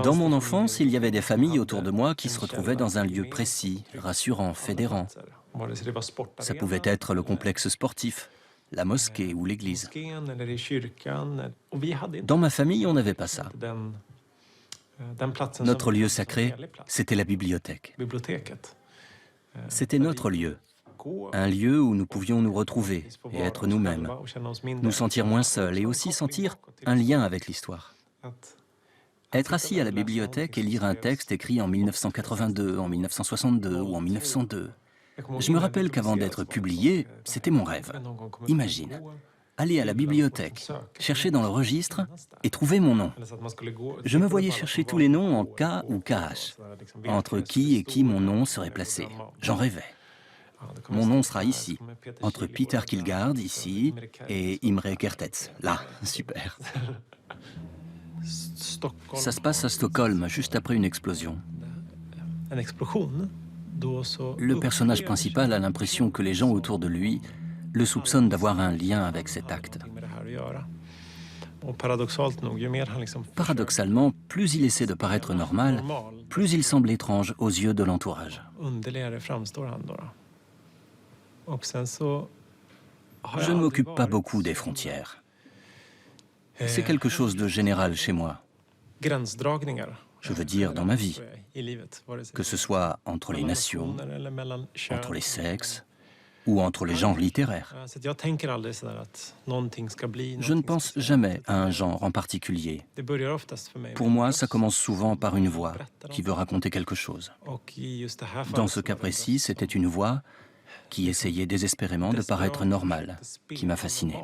Dans mon enfance, il y avait des familles autour de moi qui se retrouvaient dans un lieu précis, rassurant, fédérant. Ça pouvait être le complexe sportif, la mosquée ou l'église. Dans ma famille, on n'avait pas ça. Notre lieu sacré, c'était la bibliothèque. C'était notre lieu, un lieu où nous pouvions nous retrouver et être nous-mêmes, nous sentir moins seuls et aussi sentir un lien avec l'histoire. Être assis à la bibliothèque et lire un texte écrit en 1982, en 1962 ou en 1902. Je me rappelle qu'avant d'être publié, c'était mon rêve. Imagine, aller à la bibliothèque, chercher dans le registre et trouver mon nom. Je me voyais chercher tous les noms en K ou KH, entre qui et qui mon nom serait placé. J'en rêvais. Mon nom sera ici, entre Peter Kilgard, ici, et Imre Kertész, là, super. Ça se passe à Stockholm, juste après une explosion. Le personnage principal a l'impression que les gens autour de lui le soupçonnent d'avoir un lien avec cet acte. Paradoxalement, plus il essaie de paraître normal, plus il semble étrange aux yeux de l'entourage. Je ne m'occupe pas beaucoup des frontières. C'est quelque chose de général chez moi. Je veux dire dans ma vie, que ce soit entre les nations, entre les sexes ou entre les genres littéraires. Je ne pense jamais à un genre en particulier. Pour moi, ça commence souvent par une voix qui veut raconter quelque chose. Dans ce cas précis, c'était une voix qui essayait désespérément de paraître normale, qui m'a fasciné.